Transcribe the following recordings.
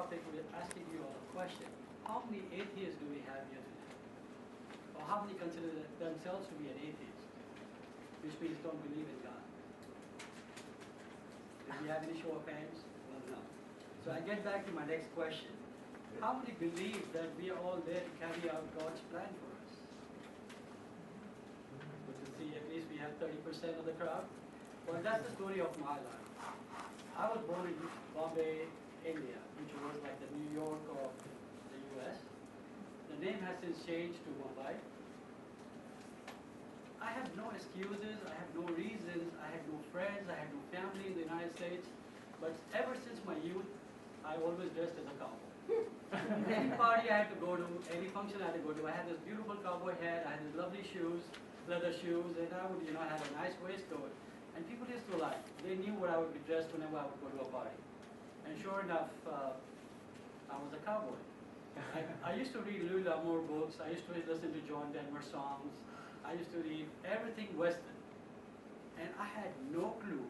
topic with asking you a question. How many atheists do we have here today? Or how many consider themselves to be an atheist? Which means don't believe in God. Do we have any show of hands? Well, no. So I get back to my next question. How many believe that we are all there to carry out God's plan for us? Good to see at least we have 30% of the crowd. Well, that's the story of my life. I was born in Bombay, India, which was like the New York of the US. The name has since changed to Mumbai. I have no excuses, I have no reasons, I had no friends, I had no family in the United States. But ever since my youth, I always dressed as a cowboy. Any party I had to go to, any function I had to go to, I had this beautiful cowboy hat, I had these lovely shoes, leather shoes, and I would, have a nice waistcoat. And people used to like, they knew what I would be dressed whenever I would go to a party. And sure enough, I was a cowboy. I used to read Louis L'Amour books, I used to listen to John Denver songs, I used to read everything Western. And I had no clue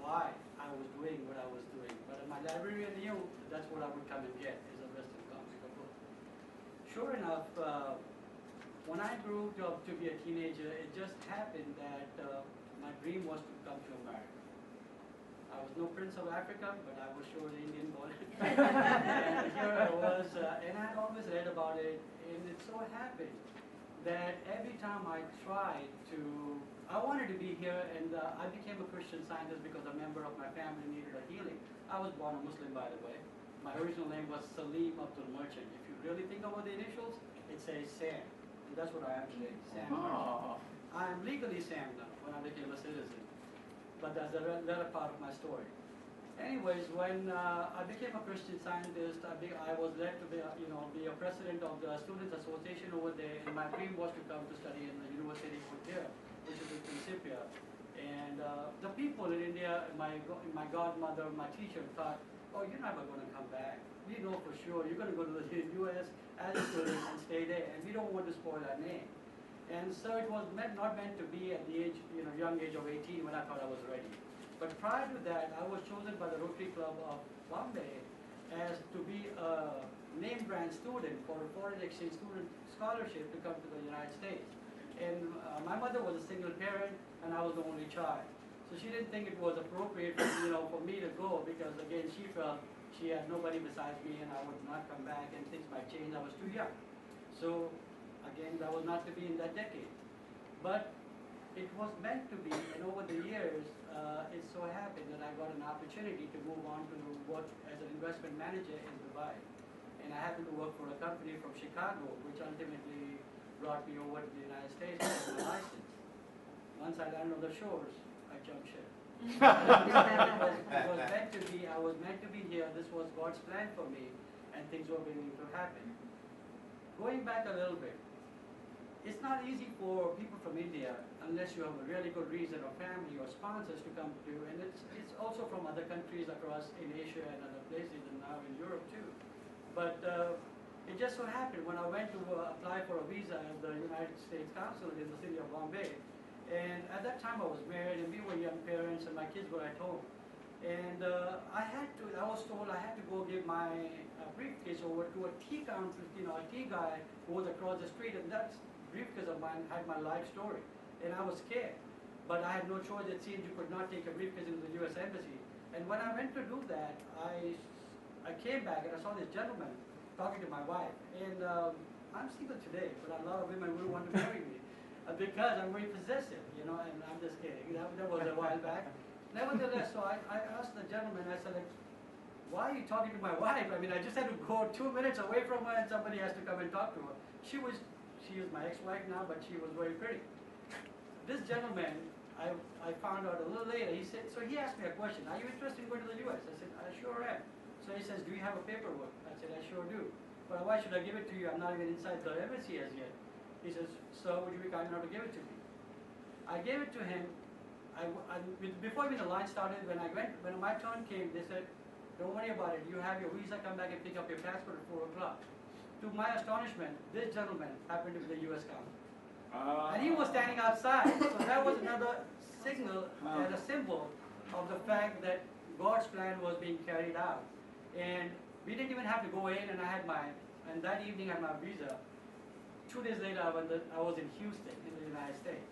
why I was doing what I was doing. But my librarian knew that's what I would come and get, is a Western comic book. Sure enough, when I grew up to be a teenager, it just happened that my dream was to come to America. I was no Prince of Africa, but I was sure the Indian boy. And here I was, and I had always read about it, and it so happened that every time I tried to, I wanted to be here, and I became a Christian Scientist because a member of my family needed a healing. I was born a Muslim, by the way. My original name was Salim Abdul Merchant. If you really think about the initials, it says Sam. And that's what I am today, Sam Merchant. I am legally Sam now, when I became a citizen. But that's another part of my story. Anyways, when I became a Christian Scientist, I was led to be a president of the Students Association over there, and my dream was to come to study in the university over there, which is in Principia. And the people in India, my godmother, my teacher thought, oh, you're never going to come back. We know for sure you're going to go to the US as a student and stay there, and we don't want to spoil our name. And so it was not meant to be at the age, young age of 18 when I thought I was ready. But prior to that, I was chosen by the Rotary Club of Bombay as to be a name brand student for a foreign exchange student scholarship to come to the United States. And my mother was a single parent, and I was the only child. So she didn't think it was appropriate for me to go, because again, she felt she had nobody besides me and I would not come back and things might change. I was too young. So again, that was not to be in that decade. But it was meant to be, and over the years, it so happened that I got an opportunity to move on to work as an investment manager in Dubai. And I happened to work for a company from Chicago, which ultimately brought me over to the United States to get my license. Once I landed on the shores, I jumped ship. It was meant to be, I was meant to be here, this was God's plan for me, and things were beginning to happen. Going back a little bit, it's not easy for people from India, unless you have a really good reason or family or sponsors to come to, and it's also from other countries across in Asia and other places, and now in Europe too. But it just so happened when I went to apply for a visa at the United States Consulate in the city of Bombay, and at that time I was married and we were young parents and my kids were at home. And I was told I had to go give my briefcase over to a tea counter, a tea guy who was across the street, and that briefcase of mine had my life story. And I was scared. But I had no choice. It seemed you could not take a briefcase into the US Embassy. And when I went to do that, I came back and I saw this gentleman talking to my wife. And I'm single today, but a lot of women wouldn't want to marry me because I'm very possessive, and I'm just kidding. That was a while back. Nevertheless, so I asked the gentleman, I said, like, why are you talking to my wife? I mean, I just had to go 2 minutes away from her and somebody has to come and talk to her. She is my ex-wife now, but she was very pretty. This gentleman, I found out a little later, he asked me a question, are you interested in going to the US? I said, I sure am. So he says, do you have a paperwork? I said, I sure do. But why should I give it to you? I'm not even inside the embassy as yet. He says, so would you be kind enough to give it to me? I gave it to him. Before even the line started, when my turn came, they said, don't worry about it. You have your visa, come back and pick up your passport at 4 o'clock. To my astonishment, this gentleman happened to be the US consul. And he was standing outside. So that was another signal and a symbol of the fact that God's plan was being carried out. And We didn't even have to go in, and and that evening I had my visa. 2 days later, I was in Houston, in the United States.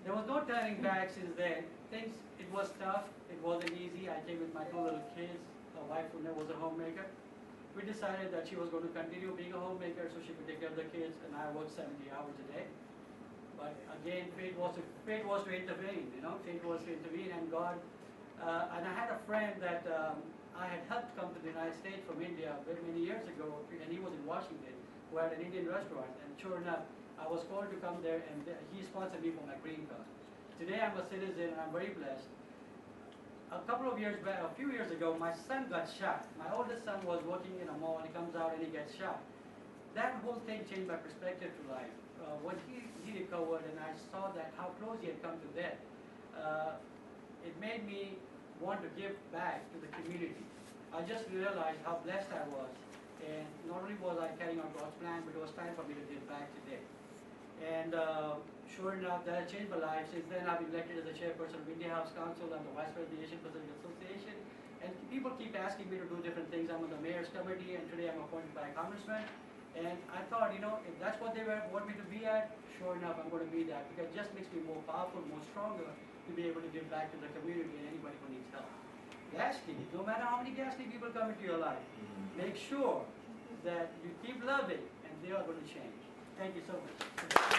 There was no turning back since then. It was tough, it wasn't easy. I came with my 2 little kids, a wife who was a homemaker. We decided that she was going to continue being a homemaker so she could take care of the kids, and I worked 70 hours a day. But again, fate was to intervene, fate was to intervene, and God, and I had a friend that I had helped come to the United States from India very many years ago, and he was in Washington, who had an Indian restaurant, and sure enough, I was called to come there, and he sponsored me for my green card. Today I'm a citizen, and I'm very blessed. A few years ago, my son got shot. My oldest son was working in a mall, and he comes out and he gets shot. That whole thing changed my perspective to life. When he recovered, and I saw that how close he had come to death, it made me want to give back to the community. I just realized how blessed I was, and not only was I carrying on God's plan, but it was time for me to give back today. And sure enough, that changed my life. Since then, I've been elected as the chairperson of India House Council and the vice president of the Asian Pacific Association. And people keep asking me to do different things. I'm on the mayor's committee, and today I'm appointed by a congressman. And I thought, if that's what they want me to be at, sure enough, I'm going to be that, because it just makes me more powerful, more stronger to be able to give back to the community and anybody who needs help. Lastly, no matter how many ghastly people come into your life, make sure that you keep loving, and they are going to change. Thank you so much.